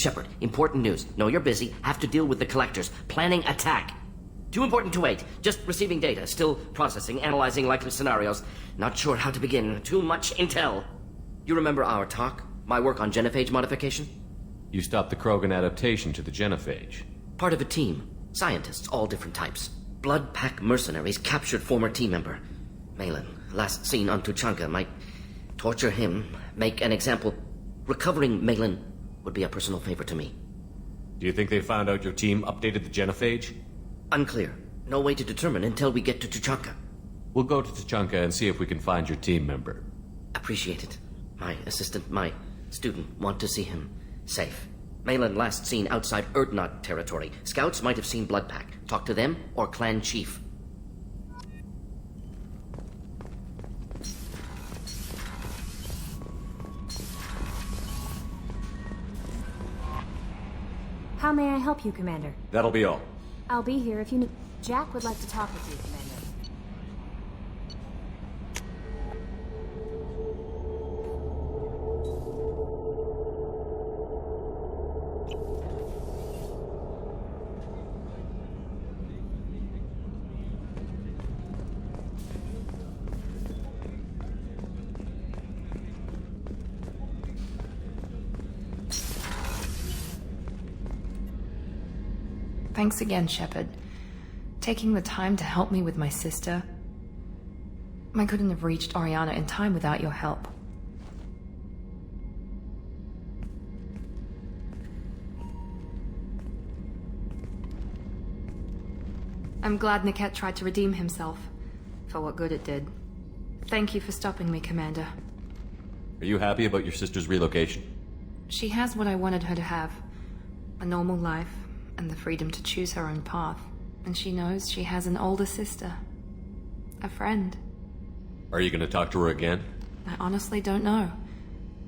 Shepard, important news. Know you're busy. Have to deal with the collectors. Planning attack. Too important to wait. Just receiving data. Still processing, analyzing likely scenarios. Not sure how to begin. Too much intel. You remember our talk? My work on genophage modification? You stopped the Krogan adaptation to the genophage. Part of a team. Scientists, all different types. Blood Pack mercenaries captured former team member. Malin, last seen on Tuchanka, might torture him, make an example. Recovering Malin would be a personal favor to me. Do you think they found out your team updated the genophage? Unclear. No way to determine until we get to Tuchanka. We'll go to Tuchanka and see if we can find your team member. Appreciate it. My assistant, my student, want to see him safe. Malin last seen outside Erdnot territory. Scouts might have seen Blood Pack. Talk to them or clan chief. How may I help you, Commander? That'll be all. I'll be here if you need... Jack would like to talk with you, Commander. Thanks again, Shepard. Taking the time to help me with my sister. I couldn't have reached Oriana in time without your help. I'm glad Niket tried to redeem himself, for what good it did. Thank you for stopping me, Commander. Are you happy about your sister's relocation? She has what I wanted her to have. A normal life, and the freedom to choose her own path. And she knows she has an older sister. A friend. Are you gonna talk to her again? I honestly don't know.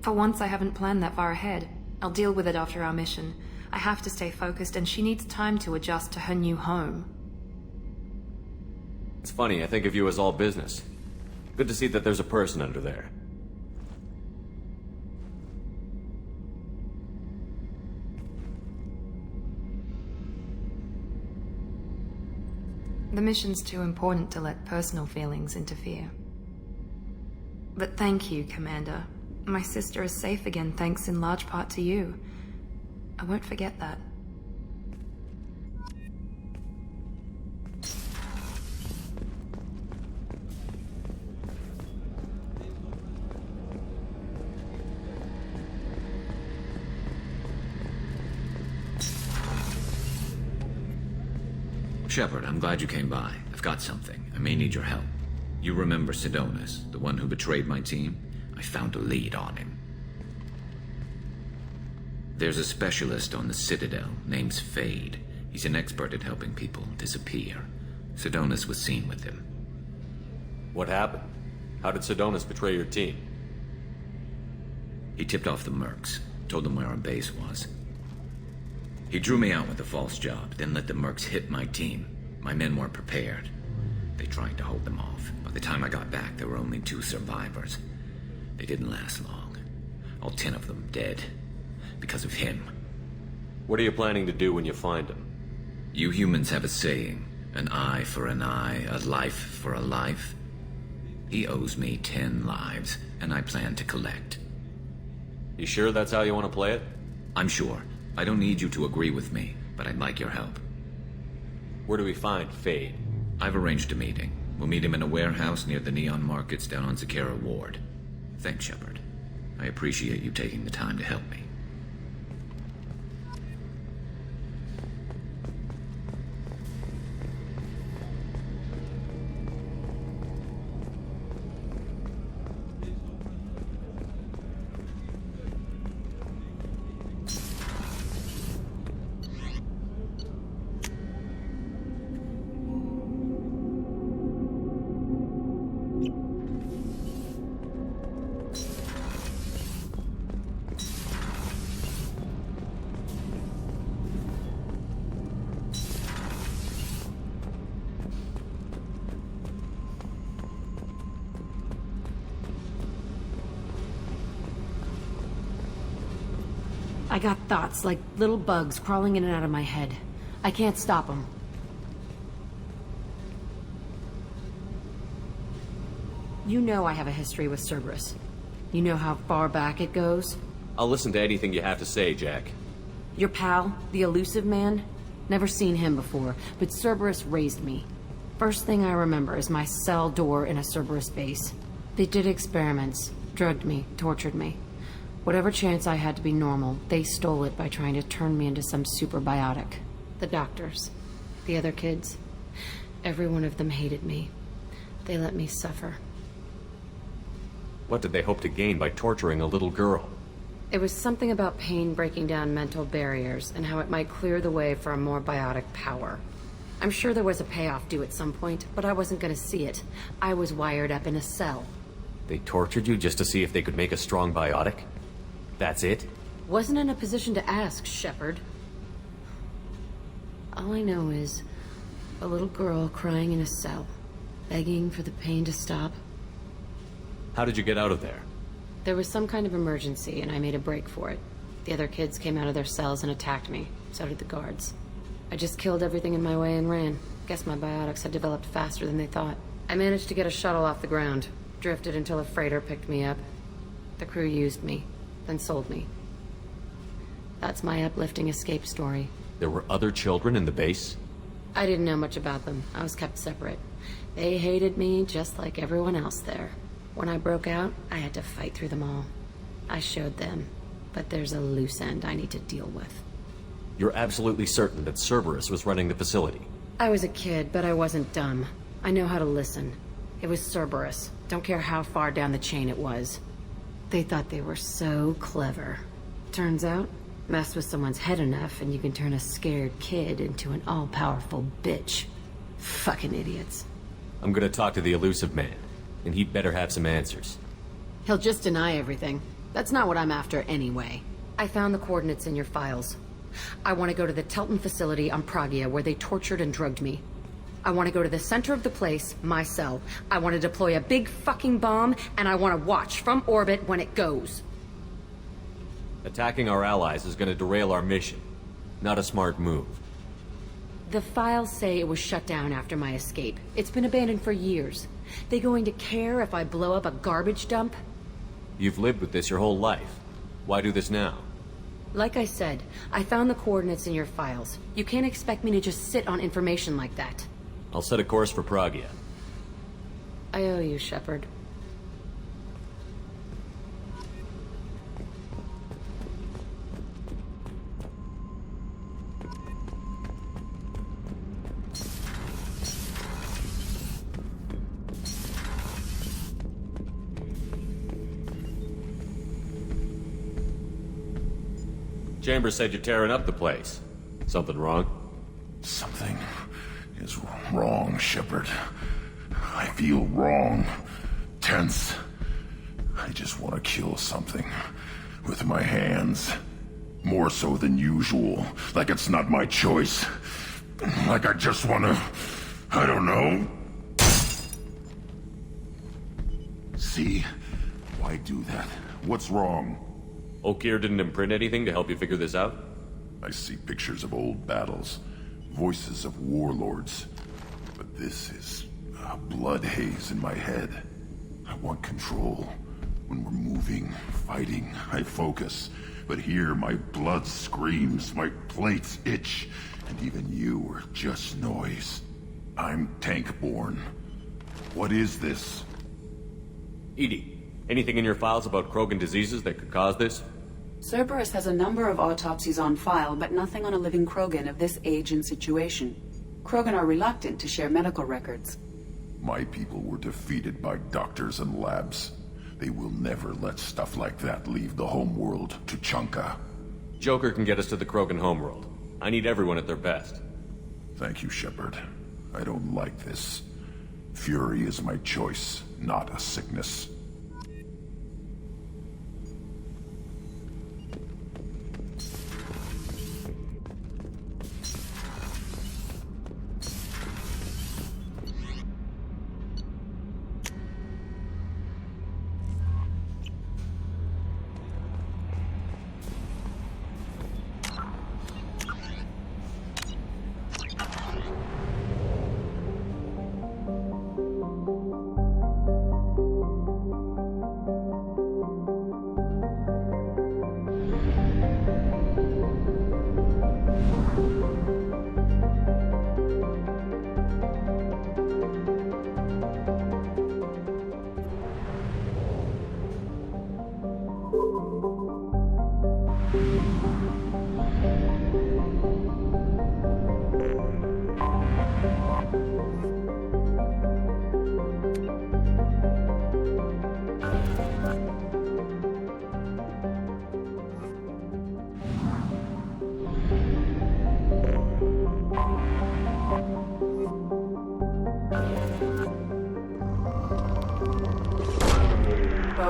For once, I haven't planned that far ahead. I'll deal with it after our mission. I have to stay focused, and she needs time to adjust to her new home. It's funny, I think of you as all business. Good to see that there's a person under there. The mission's too important to let personal feelings interfere. But thank you, Commander. My sister is safe again thanks in large part to you. I won't forget that. Shepard, I'm glad you came by. I've got something. I may need your help. You remember Sidonus, the one who betrayed my team? I found a lead on him. There's a specialist on the Citadel named Fade. He's an expert at helping people disappear. Sidonus was seen with him. What happened? How did Sidonus betray your team? He tipped off the mercs, told them where our base was. He drew me out with a false job, then let the mercs hit my team. My men weren't prepared. They tried to hold them off. By the time I got back, there were only 2 survivors. They didn't last long. All 10 of them dead. Because of him. What are you planning to do when you find him? You humans have a saying, an eye for an eye, a life for a life. He owes me 10 lives, and I plan to collect. You sure that's how you want to play it? I'm sure. I don't need you to agree with me, but I'd like your help. Where do we find Fade? I've arranged a meeting. We'll meet him in a warehouse near the Neon Markets down on Zakera Ward. Thanks, Shepard. I appreciate you taking the time to help me. I got thoughts like little bugs crawling in and out of my head. I can't stop them. You know I have a history with Cerberus. You know how far back it goes? I'll listen to anything you have to say, Jack. Your pal, the elusive man? Never seen him before, but Cerberus raised me. First thing I remember is my cell door in a Cerberus base. They did experiments, drugged me, tortured me. Whatever chance I had to be normal, they stole it by trying to turn me into some superbiotic. The doctors, the other kids, every one of them hated me. They let me suffer. What did they hope to gain by torturing a little girl? It was something about pain breaking down mental barriers and how it might clear the way for a more biotic power. I'm sure there was a payoff due at some point, but I wasn't gonna see it. I was wired up in a cell. They tortured you just to see if they could make a strong biotic? That's it? Wasn't in a position to ask, Shepard. All I know is a little girl crying in a cell, begging for the pain to stop. How did you get out of there? There was some kind of emergency, and I made a break for it. The other kids came out of their cells and attacked me. So did the guards. I just killed everything in my way and ran. Guess my biotics had developed faster than they thought. I managed to get a shuttle off the ground. Drifted until a freighter picked me up. The crew used me, then sold me. That's my uplifting escape story. There were other children in the base? I didn't know much about them. I was kept separate. They hated me just like everyone else there. When I broke out, I had to fight through them all. I showed them, but there's a loose end I need to deal with. You're absolutely certain that Cerberus was running the facility? I was a kid, but I wasn't dumb. I know how to listen. It was Cerberus. Don't care how far down the chain it was. They thought they were so clever. Turns out, mess with someone's head enough and you can turn a scared kid into an all-powerful bitch. Fucking idiots. I'm gonna talk to the elusive man, and he'd better have some answers. He'll just deny everything. That's not what I'm after anyway. I found the coordinates in your files. I want to go to the Telton facility on Pragia where they tortured and drugged me. I want to go to the center of the place, my cell. I want to deploy a big fucking bomb, and I want to watch from orbit when it goes. Attacking our allies is gonna derail our mission. Not a smart move. The files say it was shut down after my escape. It's been abandoned for years. They going to care if I blow up a garbage dump? You've lived with this your whole life. Why do this now? Like I said, I found the coordinates in your files. You can't expect me to just sit on information like that. I'll set a course for Pragia. I owe you, Shepard. Chambers said you're tearing up the place. Something wrong? Something is wrong, Shepard. I feel wrong. Tense. I just want to kill something. With my hands. More so than usual. Like it's not my choice. Like I just want to... I don't know. See? Why do that? What's wrong? Okeer didn't imprint anything to help you figure this out? I see pictures of old battles. Voices of warlords. But this is a blood haze in my head. I want control. When we're moving, fighting, I focus. But here my blood screams, my plates itch, and even you are just noise. I'm tank-born. What is this? EDI, anything in your files about Krogan diseases that could cause this? Cerberus has a number of autopsies on file, but nothing on a living Krogan of this age and situation. Krogan are reluctant to share medical records. My people were defeated by doctors and labs. They will never let stuff like that leave the homeworld to Chunka. Joker can get us to the Krogan homeworld. I need everyone at their best. Thank you, Shepard. I don't like this. Fury is my choice, not a sickness.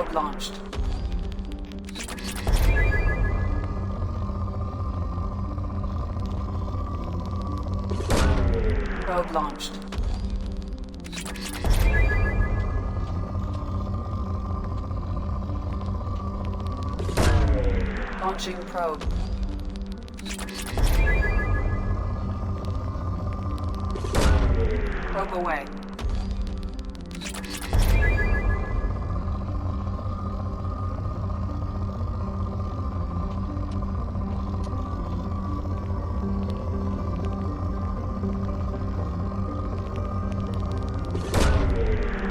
Probe launched. Probe launched. Launching probe. Probe away.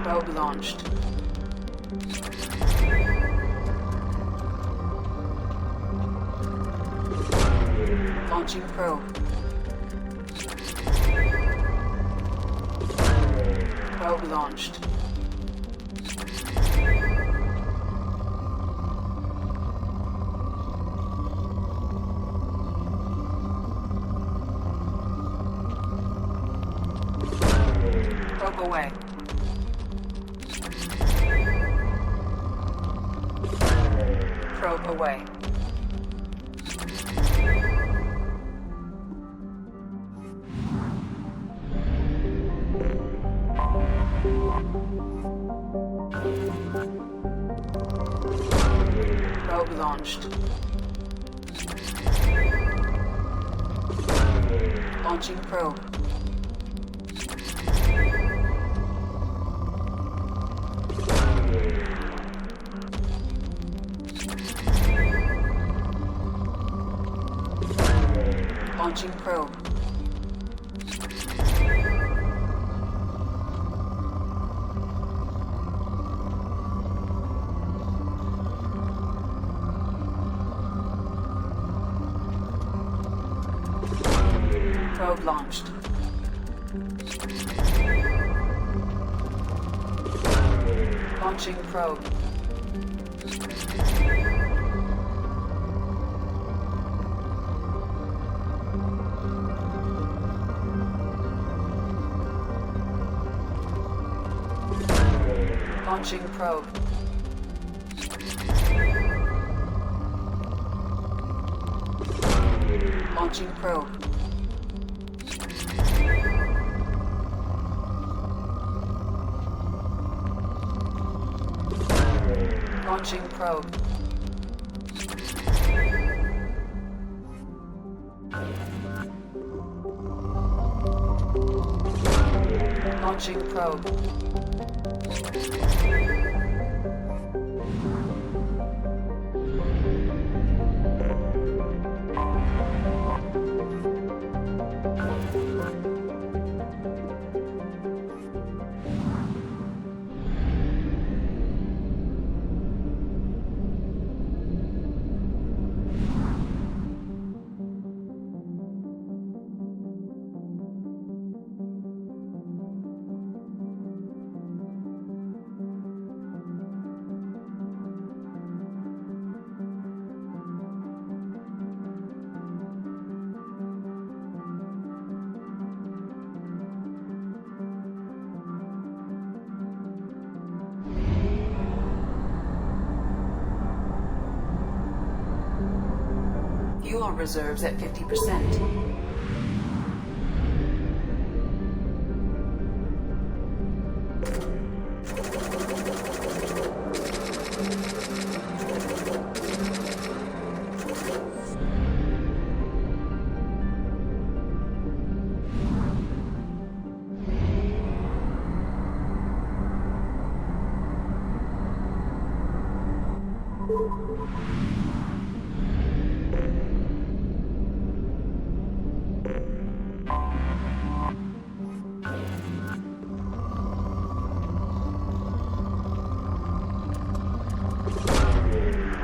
Probe launched. Launching probe. Probe launched. Probe away. Probe away. Probe launched. Launching probe. Launching probe. Probe launched. Launching probe. Launching probe. Launching probe. Launching probe. Launching probe. Fuel reserves at 50%.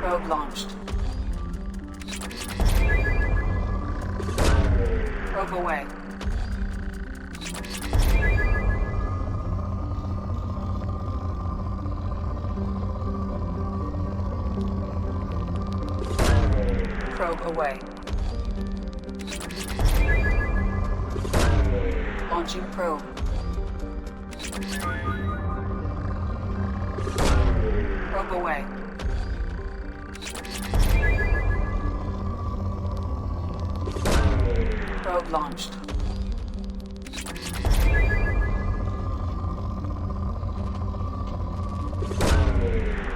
Probe launched. Probe away. Probe away. Launching probe. Probe away. Probe launched.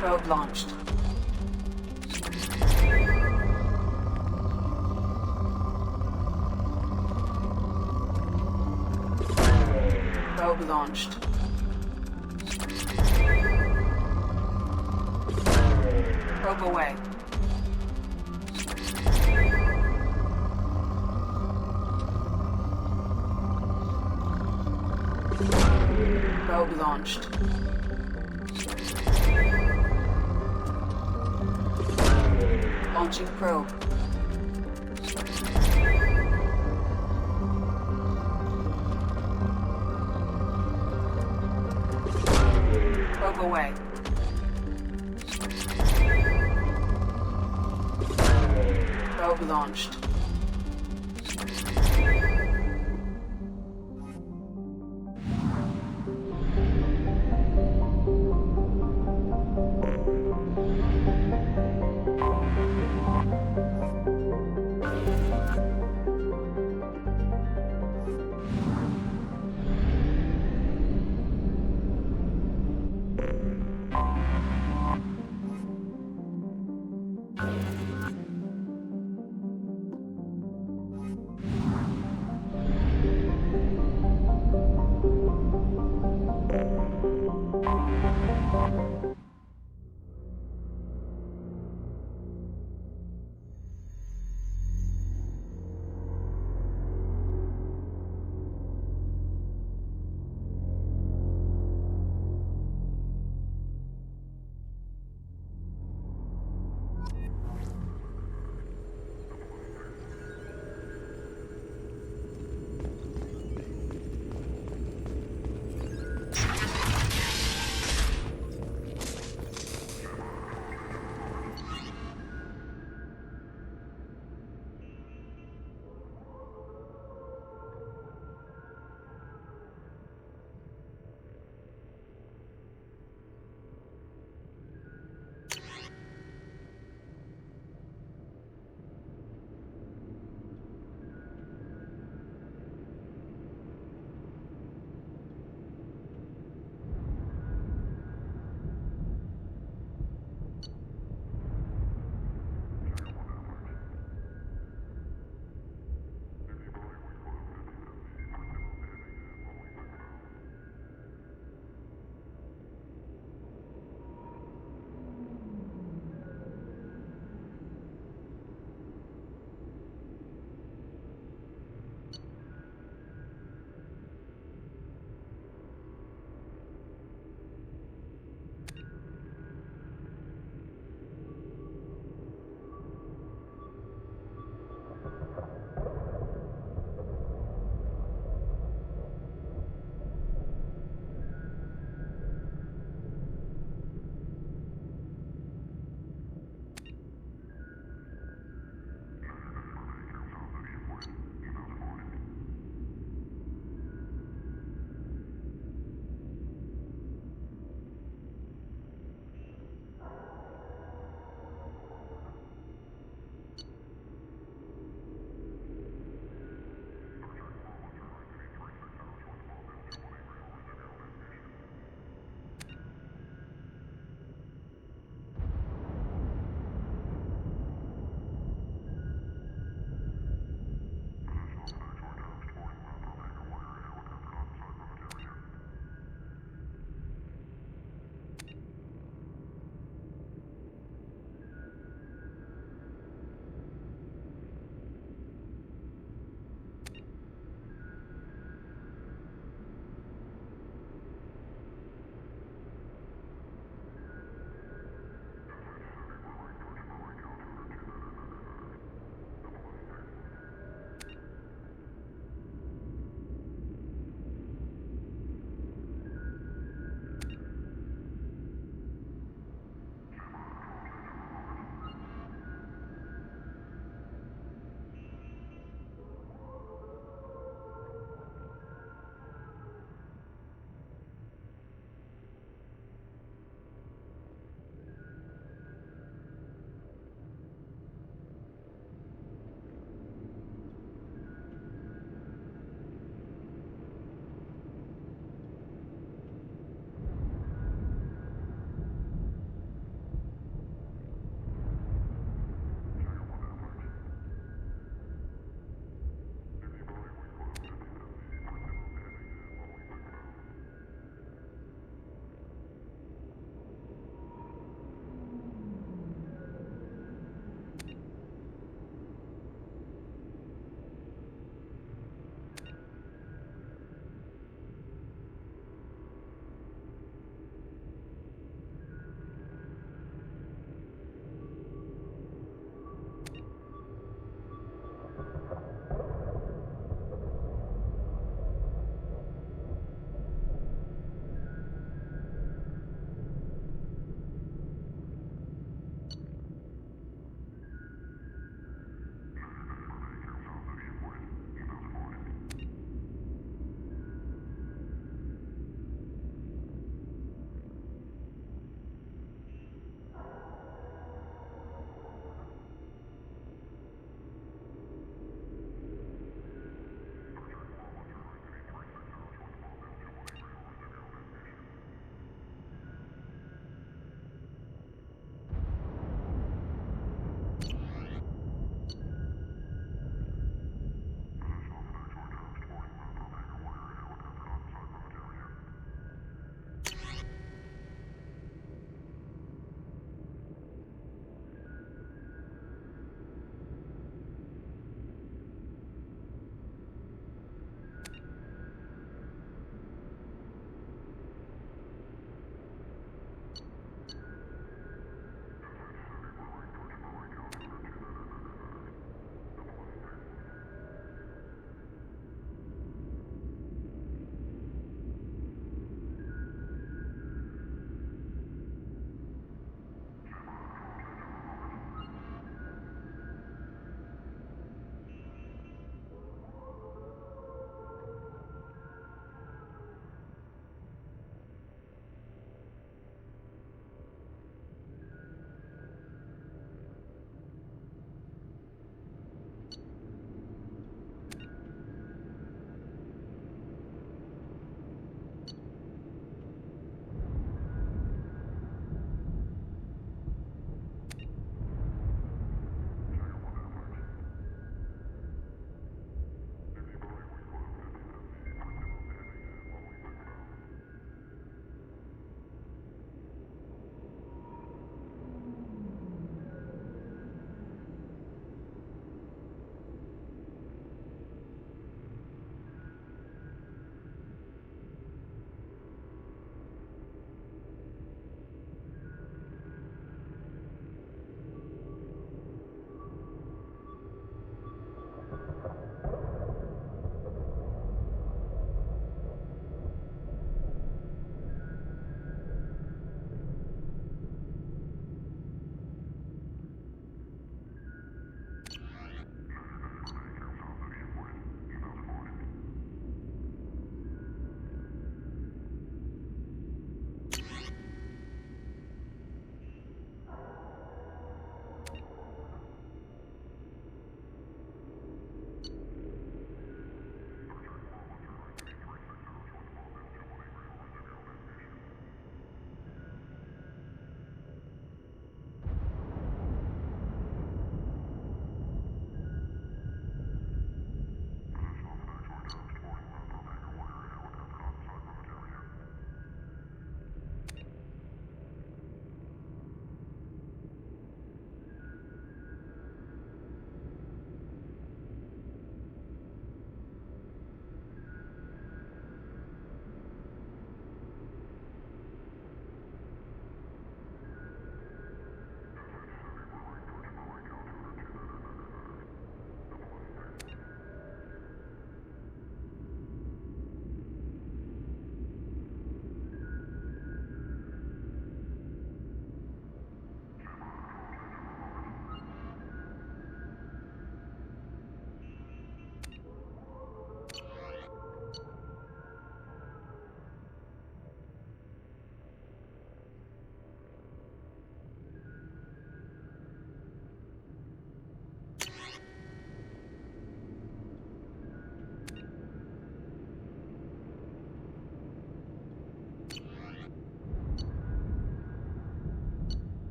Probe launched. Probe launched. Probe away. Probe launched. Launching probe. Probe away. Probe launched.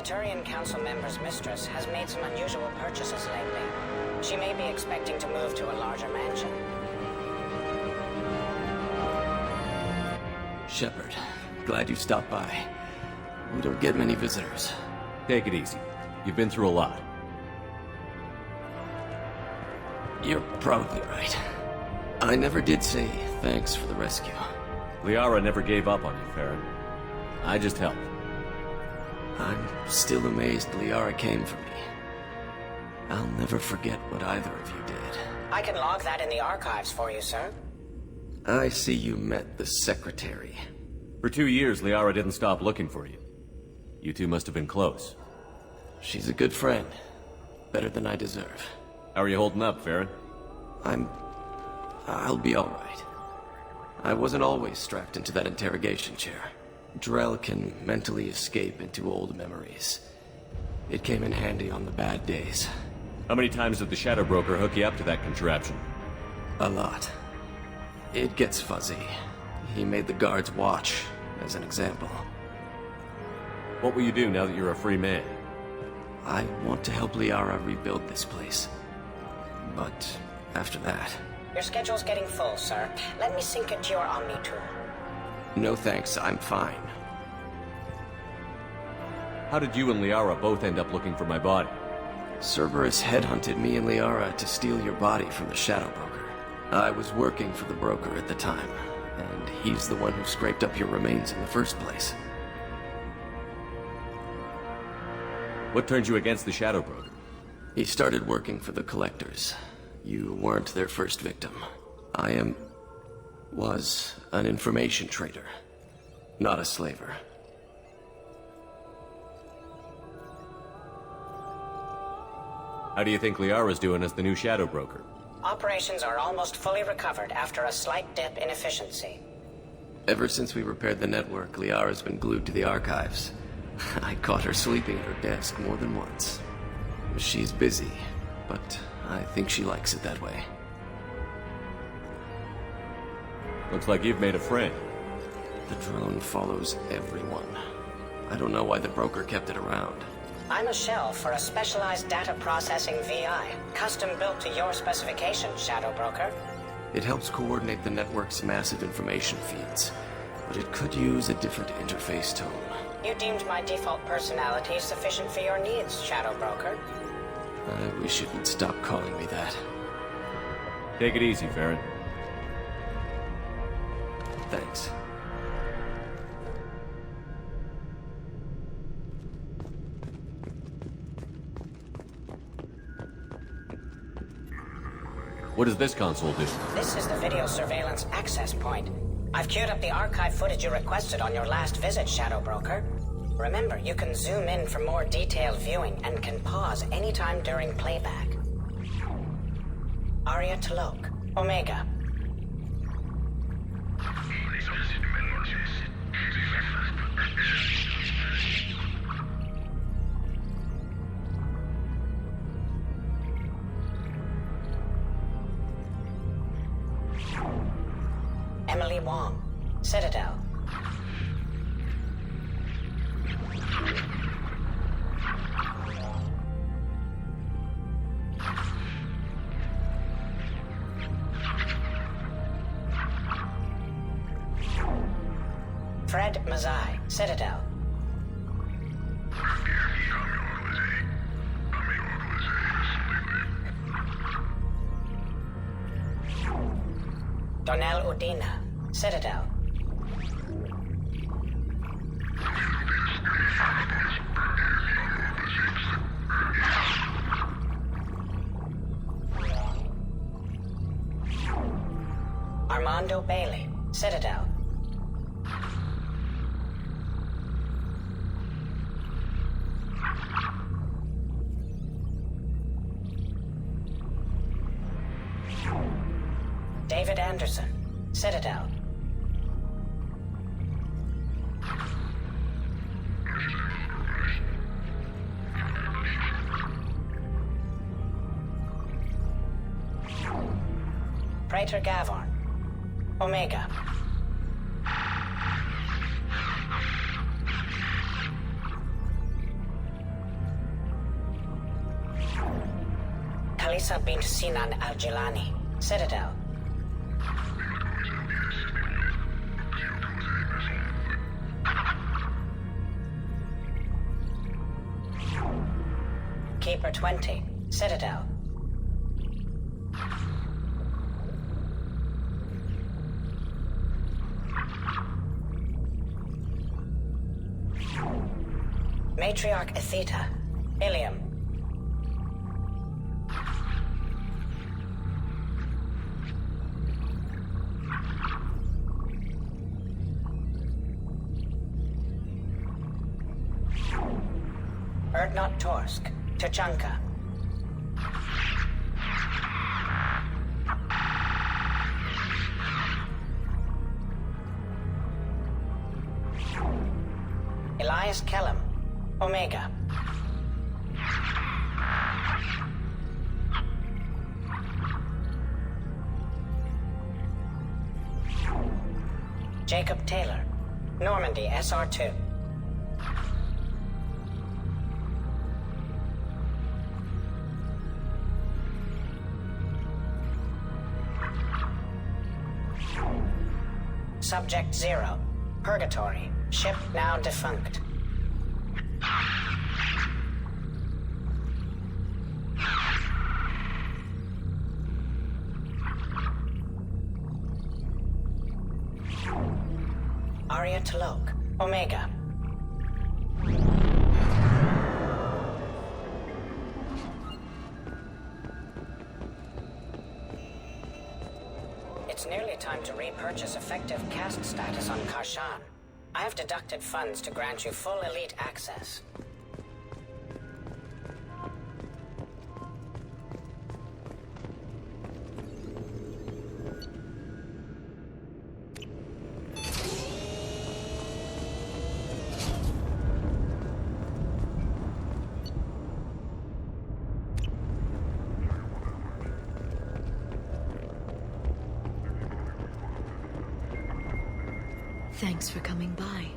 Turian Council member's mistress has made some unusual purchases lately. She may be expecting to move to a larger mansion. Shepard, glad you stopped by. We don't get many visitors. Take it easy. You've been through a lot. You're probably right. I never did say thanks for the rescue. Liara never gave up on you, Farron. I just helped. I'm still amazed Liara came for me. I'll never forget what either of you did. I can log that in the archives for you, sir. I see you met the secretary. For 2 years, Liara didn't stop looking for you. You two must have been close. She's a good friend. Better than I deserve. How are you holding up, Farron? I'll be alright. I wasn't always strapped into that interrogation chair. Drell can mentally escape into old memories. It came in handy on the bad days. How many times did the Shadow Broker hook you up to that contraption? A lot. It gets fuzzy. He made the guards watch, as an example. What will you do now that you're a free man? I want to help Liara rebuild this place. But after that... Your schedule's getting full, sir. Let me sync it to your Omni tool. No thanks, I'm fine. How did you and Liara both end up looking for my body? Cerberus headhunted me and Liara to steal your body from the Shadow Broker. I was working for the broker at the time, and he's the one who scraped up your remains in the first place. What turned you against the Shadow Broker? He started working for the Collectors. You weren't their first victim. I was an information trader, not a slaver. How do you think Liara's doing as the new Shadow Broker? Operations are almost fully recovered after a slight dip in efficiency. Ever since we repaired the network, Liara's been glued to the archives. I caught her sleeping at her desk more than once. She's busy, but I think she likes it that way. Looks like you've made a friend. The drone follows everyone. I don't know why the broker kept it around. I'm a shell for a specialized data processing VI, custom built to your specifications, Shadow Broker. It helps coordinate the network's massive information feeds, but it could use a different interface tone. You deemed my default personality sufficient for your needs, Shadow Broker. I wish it would stop calling me that. Take it easy, Farron. Thanks. What does this console do? This is the video surveillance access point. I've queued up the archive footage you requested on your last visit, Shadow Broker. Remember, you can zoom in for more detailed viewing and can pause anytime during playback. Aria Talok, Omega. Emily Wong, Citadel. Fred Mazai, Citadel. Donnell Udina, Citadel. Armando Bailey, Citadel. David Anderson, Citadel. Praetor Gavorn, Omega. Raisa bint Sinan al-Jilani, Citadel. Keeper 20, Citadel. Matriarch Atheta, Ilium. Erdnot Torsk, Tachanka. Elias Kellam, Omega. Jacob Taylor, Normandy SR2. Subject 0, Purgatory, ship now defunct. Arya T'Loak, Omega. It's nearly time to repurchase effective caste status on Karshan. I have deducted funds to grant you full elite access. Thanks for coming by.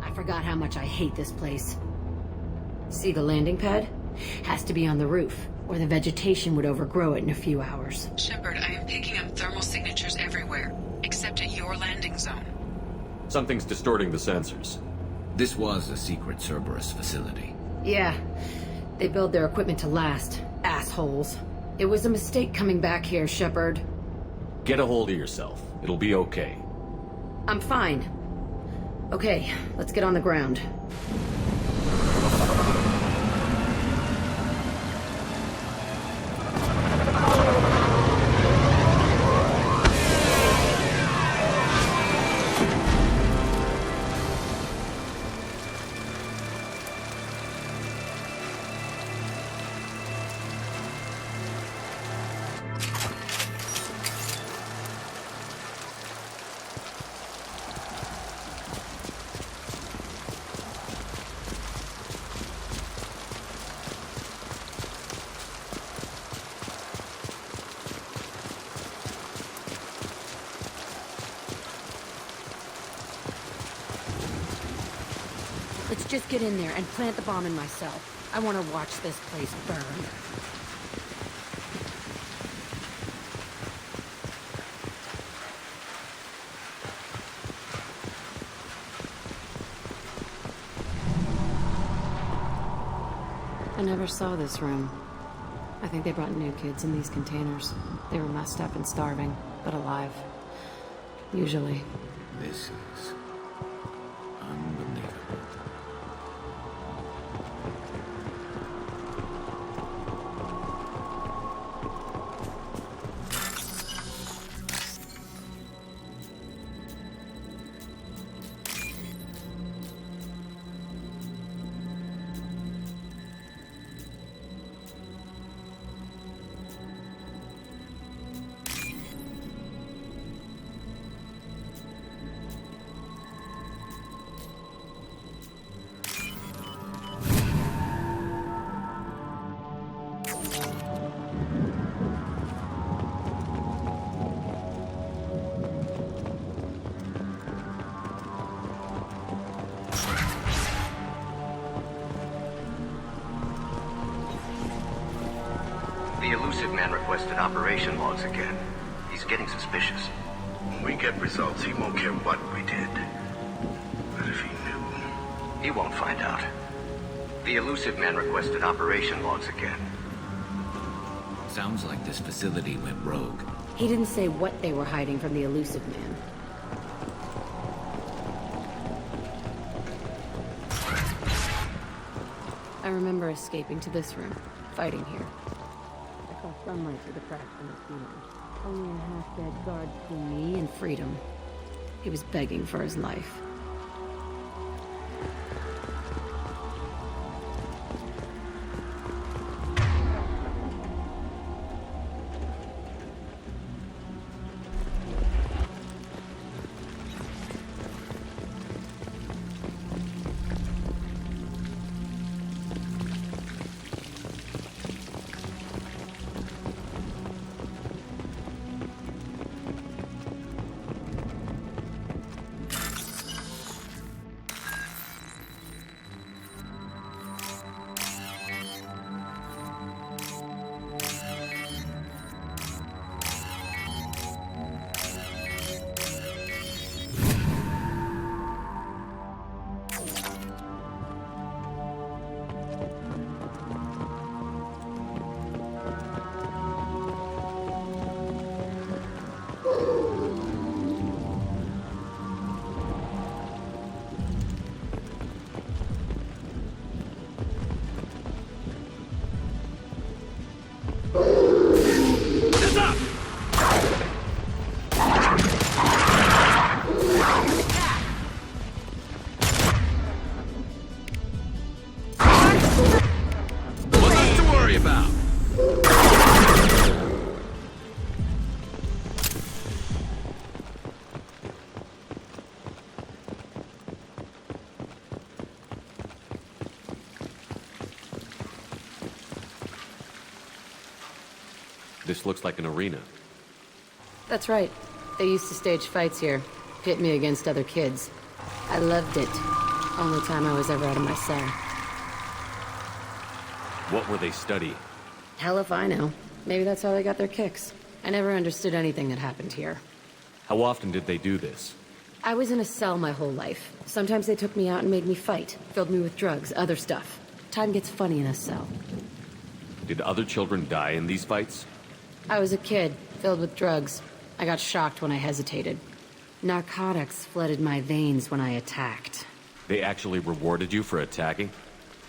I forgot how much I hate this place. See the landing pad? Has to be on the roof, or the vegetation would overgrow it in a few hours. Shepard, I am picking up thermal signatures everywhere, except at your landing zone. Something's distorting the sensors. This was a secret Cerberus facility. Yeah, they build their equipment to last. Assholes. It was a mistake coming back here, Shepard. Get a hold of yourself. It'll be okay. I'm fine. Okay, let's get on the ground. Let's just get in there and plant the bomb in myself. I want to watch this place burn. I never saw this room. I think they brought new kids in these containers. They were messed up and starving, but alive. Usually. This is unbelievable. The elusive man requested operation logs again. He's getting suspicious. When we get results, he won't care what we did. But if he knew... He won't find out. The elusive man requested operation logs again. Sounds like this facility went rogue. He didn't say what they were hiding from the elusive man. I remember escaping to this room, fighting here. I saw sunlight through the cracks in the ceiling. Only a half-dead guard between me and freedom. He was begging for his life. This looks like an arena. That's right. They used to stage fights here. Pit me against other kids. I loved it. Only time I was ever out of my cell. What were they studying? Hell if I know. Maybe that's how they got their kicks. I never understood anything that happened here. How often did they do this? I was in a cell my whole life. Sometimes they took me out and made me fight. Filled me with drugs, other stuff. Time gets funny in a cell. Did other children die in these fights? I was a kid, filled with drugs. I got shocked when I hesitated. Narcotics flooded my veins when I attacked. They actually rewarded you for attacking?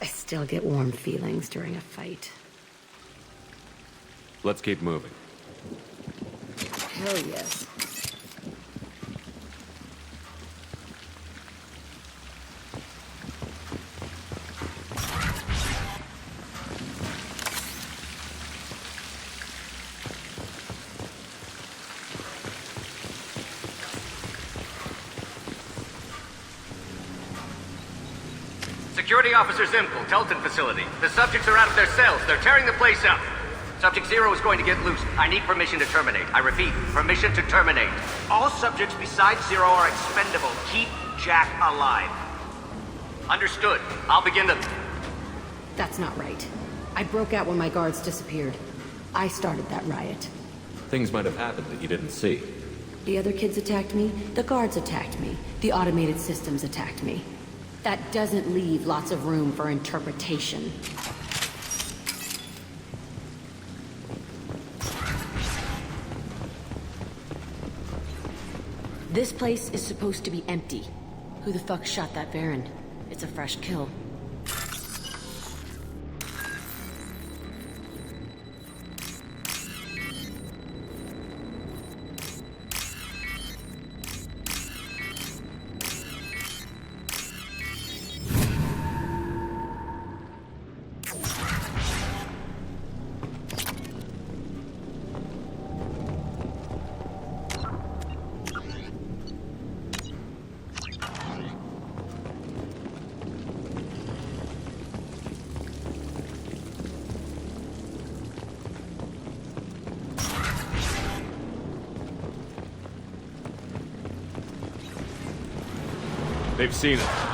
I still get warm feelings during a fight. Let's keep moving. Hell yes. Security Officer Zimpel, Telton facility. The subjects are out of their cells. They're tearing the place up. Subject Zero is going to get loose. I need permission to terminate. I repeat, permission to terminate. All subjects besides Zero are expendable. Keep Jack alive. Understood. I'll begin the... That's not right. I broke out when my guards disappeared. I started that riot. Things might have happened that you didn't see. The other kids attacked me, the guards attacked me, the automated systems attacked me. That doesn't leave lots of room for interpretation. This place is supposed to be empty. Who the fuck shot that Baron? It's a fresh kill. They've seen it.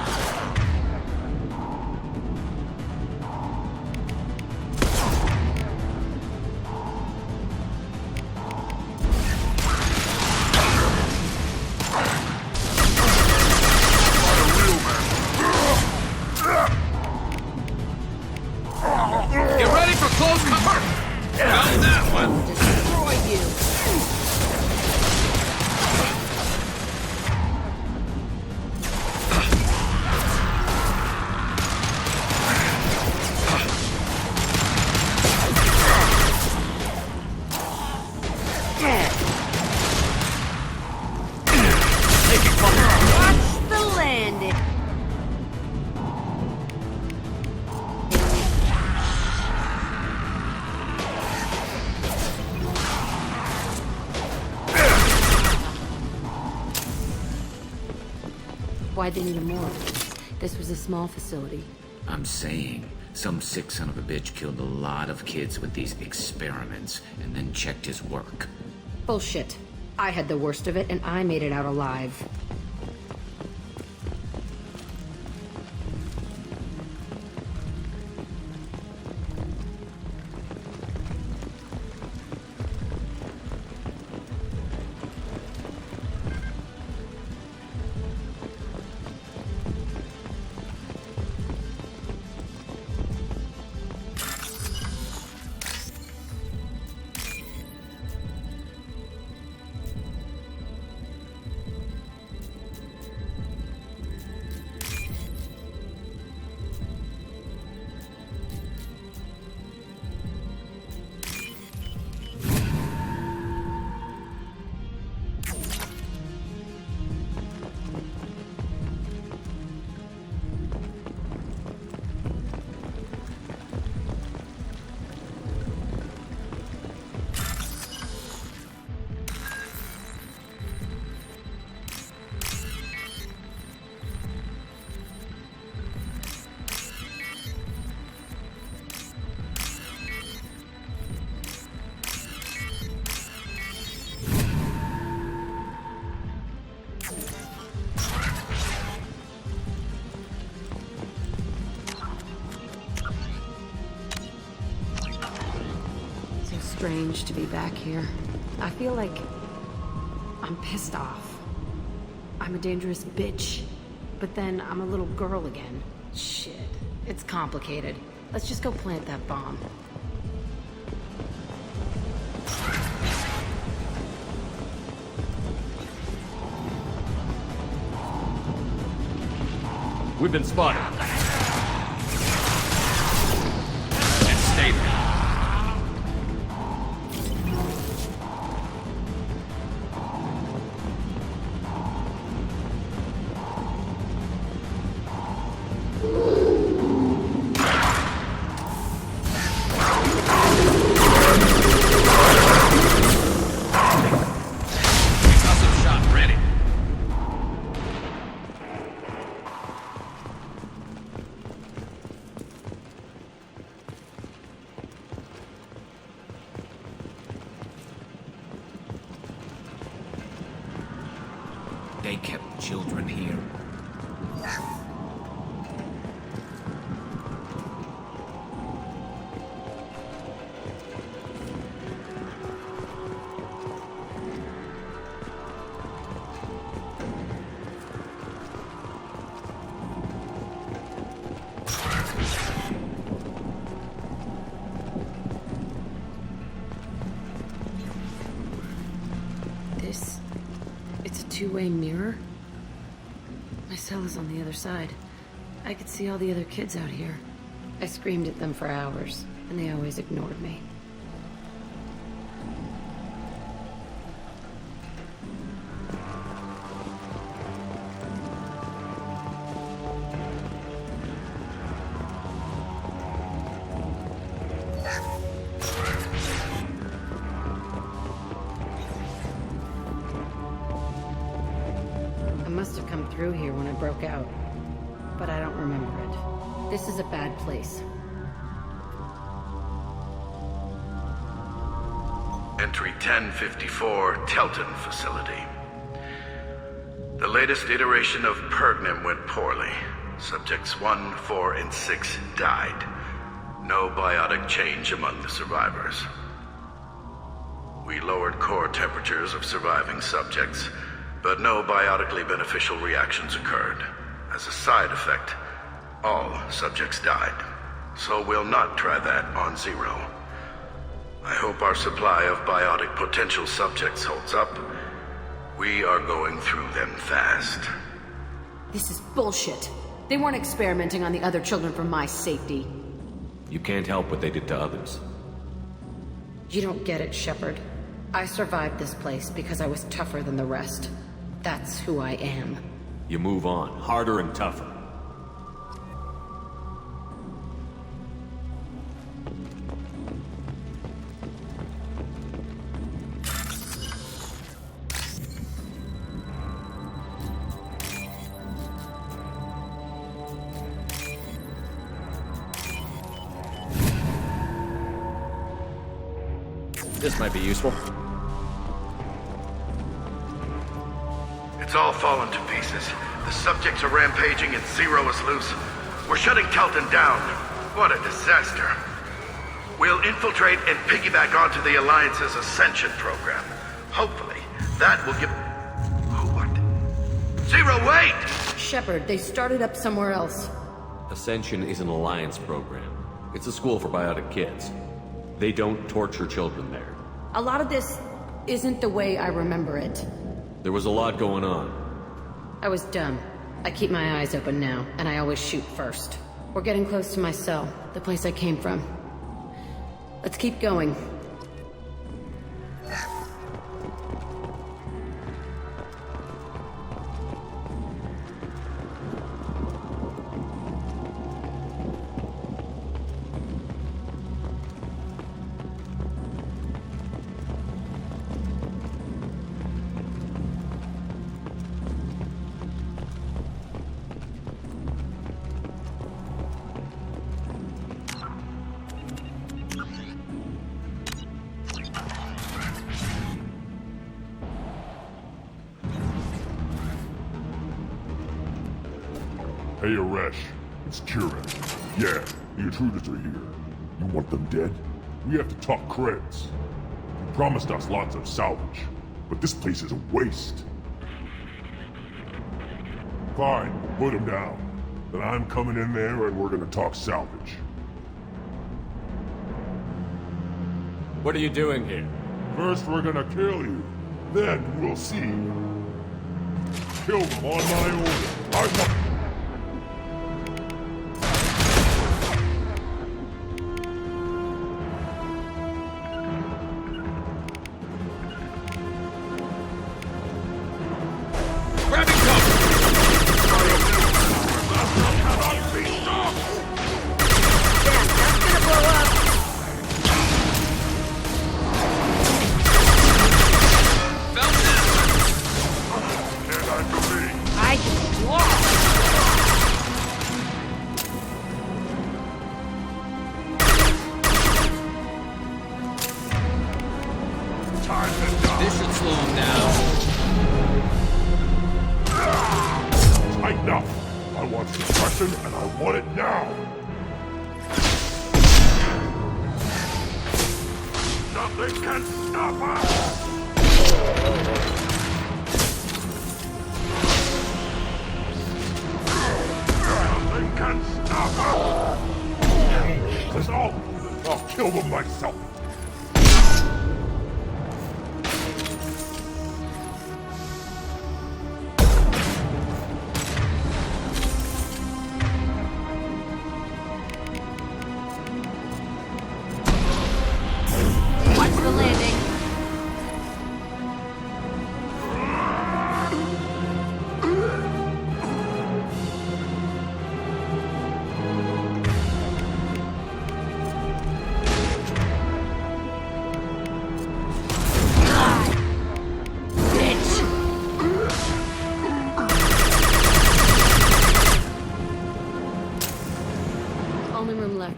Why'd they need a morgue? This was a small facility. I'm saying, some sick son of a bitch killed a lot of kids with these experiments and then checked his work. Bullshit. I had the worst of it, and I made it out alive. Strange to be back here. I feel like I'm pissed off. I'm a dangerous bitch, but then I'm a little girl again. Shit, it's complicated. Let's just go plant that bomb. We've been spotted. And stay there. They kept children here. It's a two-way mirror? My cell is on the other side. I could see all the other kids out here. I screamed at them for hours, and they always ignored me. Through here when I broke out, but I don't remember it. This is a bad place. Entry 1054, Telton facility. The latest iteration of Pergnim went poorly. Subjects 1, 4, and 6 died. No biotic change among the survivors. We lowered core temperatures of surviving subjects, but no biotically beneficial reactions occurred. As a side effect, all subjects died. So we'll not try that on Zero. I hope our supply of biotic potential subjects holds up. We are going through them fast. This is bullshit. They weren't experimenting on the other children for my safety. You can't help what they did to others. You don't get it, Shepard. I survived this place because I was tougher than the rest. That's who I am. You move on, harder and tougher. This might be useful. It's all fallen to pieces. The subjects are rampaging and Zero is loose. We're shutting Telton down. What a disaster. We'll infiltrate and piggyback onto the Alliance's Ascension program. Hopefully, that will give... What? Zero, wait! Shepard, they started up somewhere else. Ascension is an Alliance program. It's a school for biotic kids. They don't torture children there. A lot of this isn't the way I remember it. There was a lot going on. I was dumb. I keep my eyes open now, and I always shoot first. We're getting close to my cell, the place I came from. Let's keep going. Hey, Aresh. It's Kieran. Yeah, the intruders are here. You want them dead? We have to talk creds. You promised us lots of salvage, but this place is a waste. Fine, put them down. Then I'm coming in there and we're gonna talk salvage. What are you doing here? First we're gonna kill you. Then we'll see. Kill them on my order. This should slow him down. Tighten up! I want suppression and I want it now! Nothing can stop us! Nothing can stop us! Cause I'll kill them myself!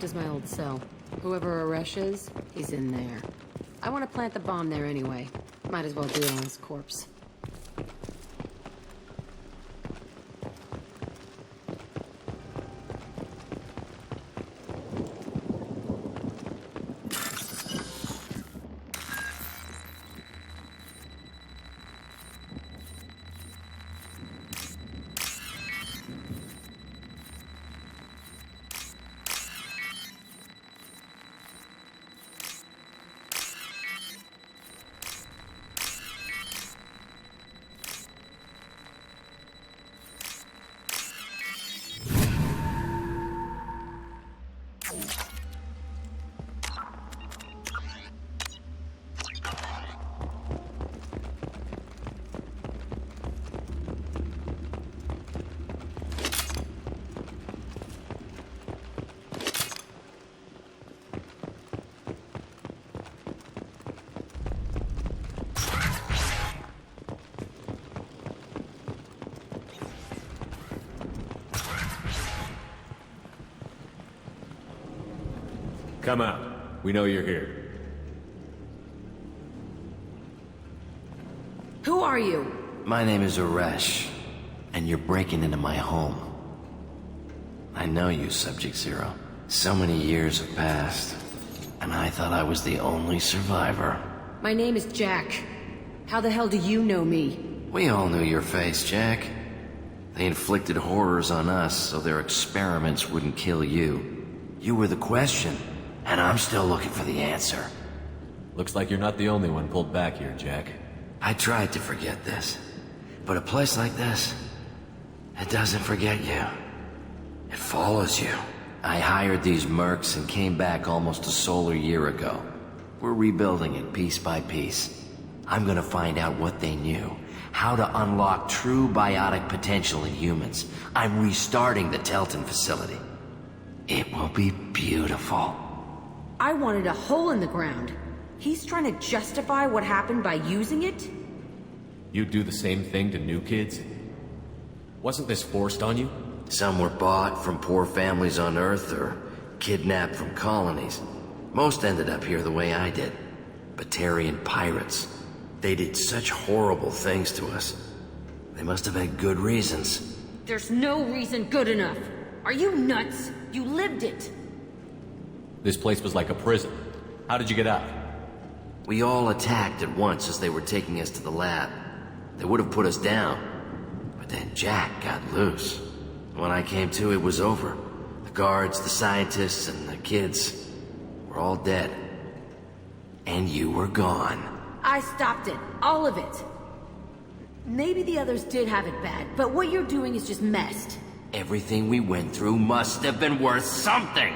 Is my old cell. Whoever Aresh is, he's in there. I want to plant the bomb there anyway. Might as well do it on his corpse. Come out. We know you're here. are you? My name is Aresh, and you're breaking into my home. I know you, Subject Zero. So many years have passed, and I thought I was the only survivor. My name is Jack. How the hell do you know me? We all knew your face, Jack. They inflicted horrors on us so their experiments wouldn't kill you. You were the question, and I'm still looking for the answer. Looks like you're not the only one pulled back here, Jack. I tried to forget this, but a place like this, it doesn't forget you. It follows you. I hired these mercs and came back almost a solar year ago. We're rebuilding it piece by piece. I'm gonna find out what they knew, how to unlock true biotic potential in humans. I'm restarting the Telton facility. It will be beautiful. I wanted a hole in the ground. He's trying to justify what happened by using it? You'd do the same thing to new kids? Wasn't this forced on you? Some were bought from poor families on Earth or kidnapped from colonies. Most ended up here the way I did. Batarian pirates. They did such horrible things to us. They must have had good reasons. There's no reason good enough. Are you nuts? You lived it. This place was like a prison. How did you get out? We all attacked at once as they were taking us to the lab. They would have put us down. But then Jack got loose. When I came to, it was over. The guards, the scientists, and the kids were all dead. And you were gone. I stopped it. All of it. Maybe the others did have it bad, but what you're doing is just messed. Everything we went through must have been worth something!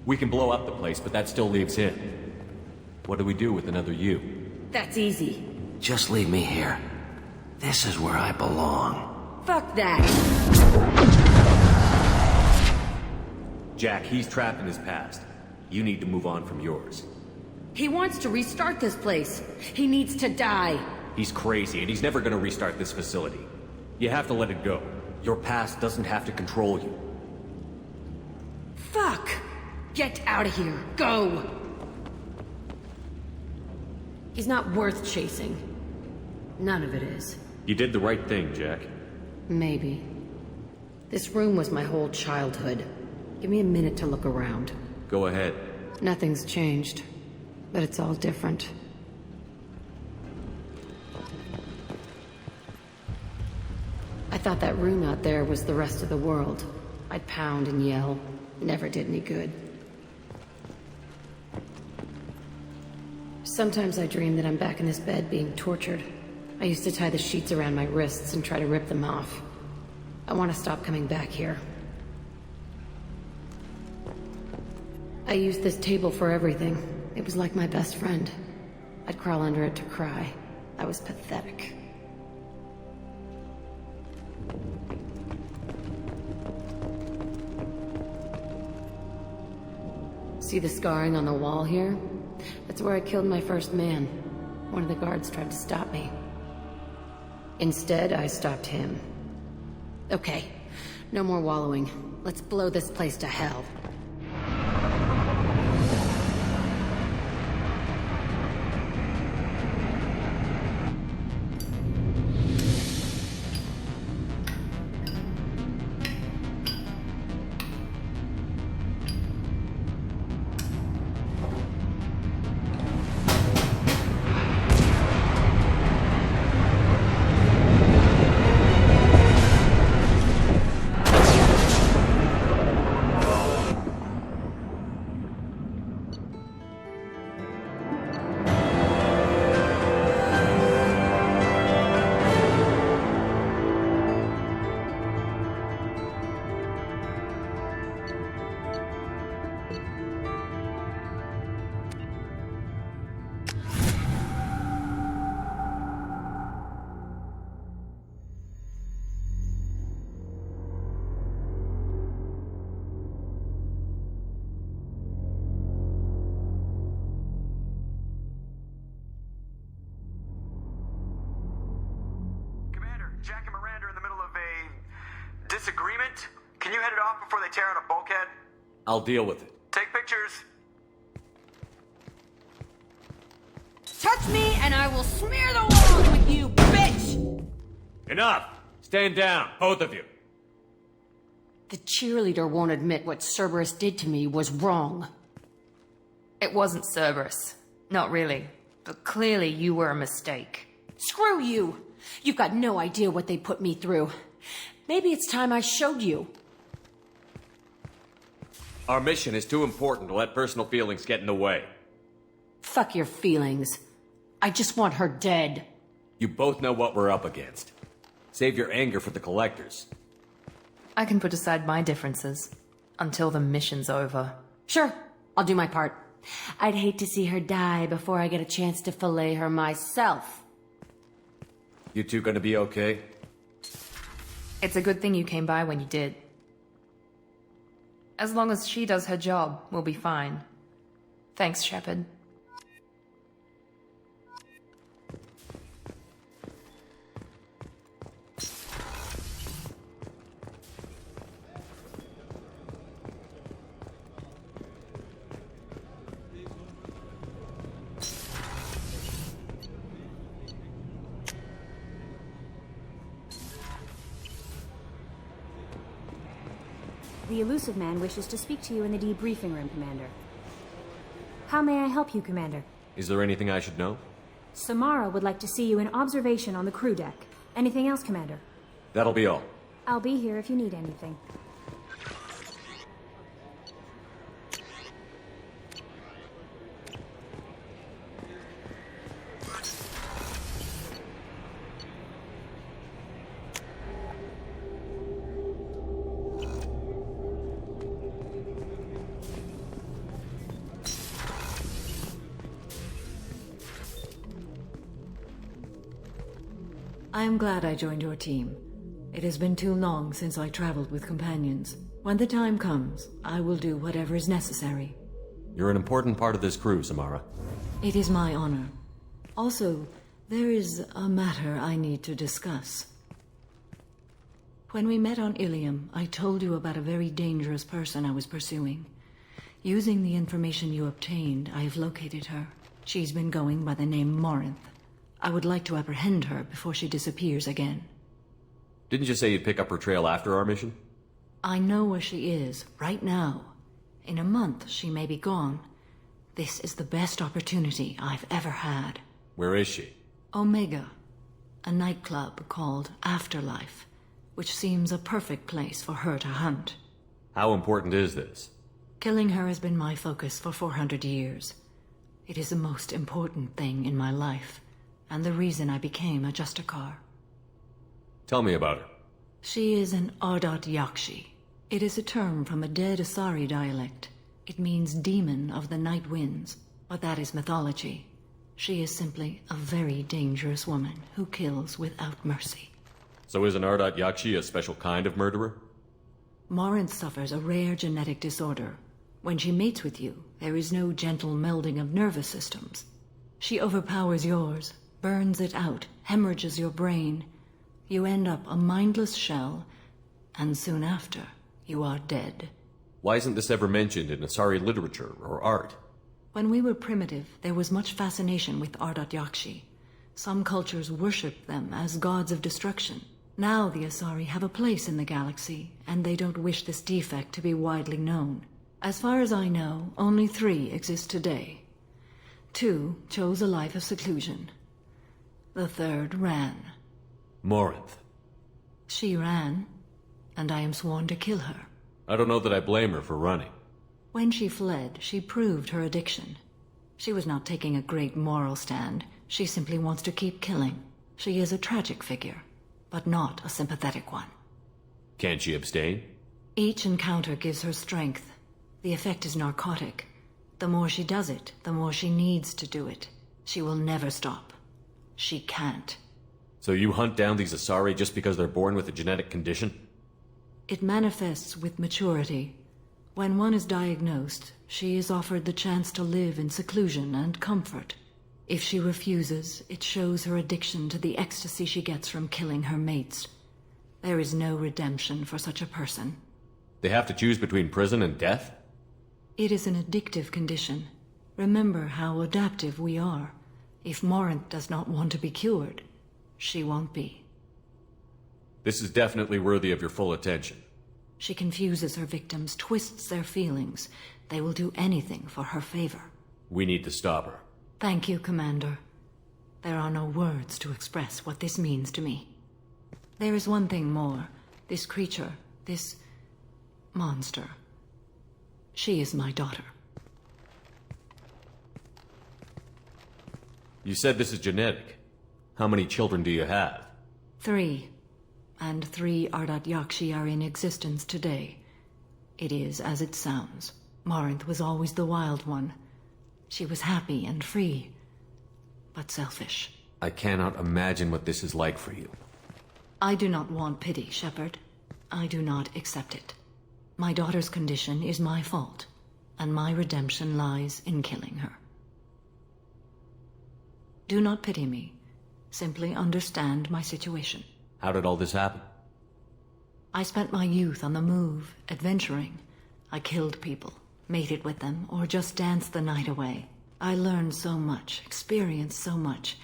We can blow up the place, but that still leaves him. What do we do with another you? That's easy. Just leave me here. This is where I belong. Fuck that. Jack, he's trapped in his past. You need to move on from yours. He wants to restart this place. He needs to die. He's crazy, and he's never gonna restart this facility. You have to let it go. Your past doesn't have to control you. Fuck! Get out of here. Go! He's not worth chasing. None of it is. You did the right thing, Jack. Maybe. This room was my whole childhood. Give me a minute to look around. Go ahead. Nothing's changed, but it's all different. I thought that room out there was the rest of the world. I'd pound and yell. Never did any good. Sometimes I dream that I'm back in this bed being tortured. I used to tie the sheets around my wrists and try to rip them off. I want to stop coming back here. I used this table for everything. It was like my best friend. I'd crawl under it to cry. I was pathetic. See the scarring on the wall here? That's where I killed my first man. One of the guards tried to stop me. Instead, I stopped him. Okay, no more wallowing. Let's blow this place to hell. Jack and Miranda are in the middle of a disagreement. Can you head it off before they tear out a bulkhead? I'll deal with it. Take pictures. Turn touch me, and I will smear the walls with you, bitch! Enough! Stand down, both of you. The cheerleader won't admit what Cerberus did to me was wrong. It wasn't Cerberus. Not really. But clearly you were a mistake. Screw you! You've got no idea what they put me through. Maybe it's time I showed you. Our mission is too important to let personal feelings get in the way. Fuck your feelings. I just want her dead. You both know what we're up against. Save your anger for the collectors. I can put aside my differences until the mission's over. Sure, I'll do my part. I'd hate to see her die before I get a chance to fillet her myself. You two gonna be okay? It's a good thing you came by when you did. As long as she does her job, we'll be fine. Thanks, Shepard. The elusive man wishes to speak to you in the debriefing room, Commander. How may I help you, Commander? Is there anything I should know? Samara would like to see you in observation on the crew deck. Anything else, Commander? That'll be all. I'll be here if you need anything. I am glad I joined your team. It has been too long since I traveled with companions. When the time comes, I will do whatever is necessary. You're an important part of this crew, Samara. It is my honor. Also, there is a matter I need to discuss. When we met on Ilium, I told you about a very dangerous person I was pursuing. Using the information you obtained, I have located her. She's been going by the name Morinth. I would like to apprehend her before she disappears again. Didn't you say you'd pick up her trail after our mission? I know where she is, right now. In a month, she may be gone. This is the best opportunity I've ever had. Where is she? Omega, a nightclub called Afterlife, which seems a perfect place for her to hunt. How important is this? Killing her has been my focus for 400 years. It is the most important thing in my life, and the reason I became a Justicar. Tell me about her. She is an Ardat Yakshi. It is a term from a dead Asari dialect. It means demon of the night winds, but that is mythology. She is simply a very dangerous woman who kills without mercy. So is an Ardat Yakshi a special kind of murderer? Morinth suffers a rare genetic disorder. When she mates with you, there is no gentle melding of nervous systems. She overpowers yours, burns it out, hemorrhages your brain. You end up a mindless shell, and soon after, you are dead. Why isn't this ever mentioned in Asari literature or art? When we were primitive, there was much fascination with Ardat Yakshi. Some cultures worshipped them as gods of destruction. Now the Asari have a place in the galaxy, and they don't wish this defect to be widely known. As far as I know, only 3 exist today. 2 chose a life of seclusion. The 3rd ran. Morinth. She ran, and I am sworn to kill her. I don't know that I blame her for running. When she fled, she proved her addiction. She was not taking a great moral stand. She simply wants to keep killing. She is a tragic figure, but not a sympathetic one. Can't she abstain? Each encounter gives her strength. The effect is narcotic. The more she does it, the more she needs to do it. She will never stop. She can't. So you hunt down these Asari just because they're born with a genetic condition? It manifests with maturity. When one is diagnosed, she is offered the chance to live in seclusion and comfort. If she refuses, it shows her addiction to the ecstasy she gets from killing her mates. There is no redemption for such a person. They have to choose between prison and death? It is an addictive condition. Remember how adaptive we are. If Morinth does not want to be cured, she won't be. This is definitely worthy of your full attention. She confuses her victims, twists their feelings. They will do anything for her favor. We need to stop her. Thank you, Commander. There are no words to express what this means to me. There is one thing more. This creature, this monster. She is my daughter. You said this is genetic. How many children do you have? 3. And 3 Ardat Yakshi are in existence today. It is as it sounds. Morinth was always the wild one. She was happy and free, but selfish. I cannot imagine what this is like for you. I do not want pity, Shepard. I do not accept it. My daughter's condition is my fault, and my redemption lies in killing her. Do not pity me. Simply understand my situation. How did all this happen? I spent my youth on the move, adventuring. I killed people, mated with them, or just danced the night away. I learned so much, experienced so much,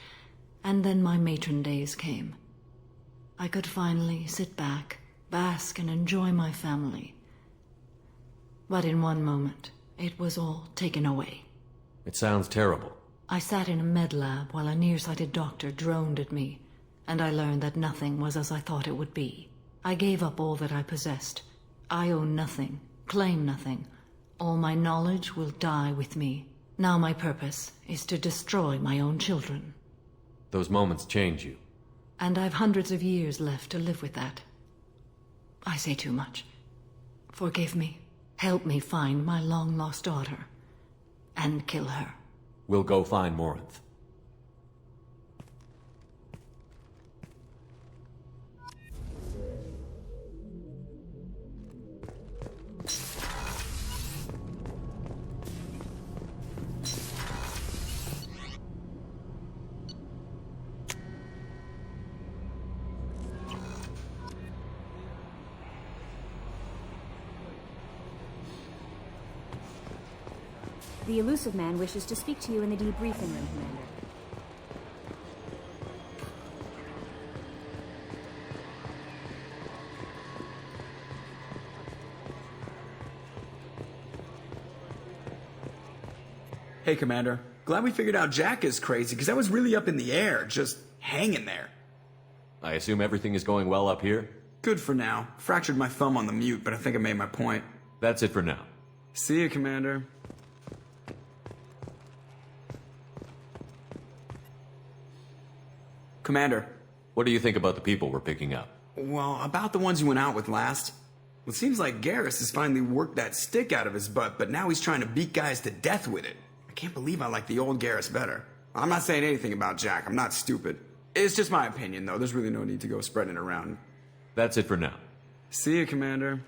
and then my matron days came. I could finally sit back, bask, and enjoy my family. But in one moment, it was all taken away. It sounds terrible. I sat in a med lab while a nearsighted doctor droned at me, and I learned that nothing was as I thought it would be. I gave up all that I possessed. I own nothing, claim nothing. All my knowledge will die with me. Now my purpose is to destroy my own children. Those moments change you. And I've hundreds of years left to live with that. I say too much. Forgive me. Help me find my long-lost daughter. And kill her. We'll go find Morinth. The elusive man wishes to speak to you in the debriefing room, Commander. Hey, Commander. Glad we figured out Jack is crazy, because I was really up in the air, just hanging there. I assume everything is going well up here? Good for now. Fractured my thumb on the mute, but I think I made my point. That's it for now. See you, Commander. Commander. What do you think about the people we're picking up? Well, about the ones you went out with last. It seems like Garrus has finally worked that stick out of his butt, but now he's trying to beat guys to death with it. I can't believe I like the old Garrus better. I'm not saying anything about Jack. I'm not stupid. It's just my opinion, though. There's really no need to go spreading it around. That's it for now. See you, Commander.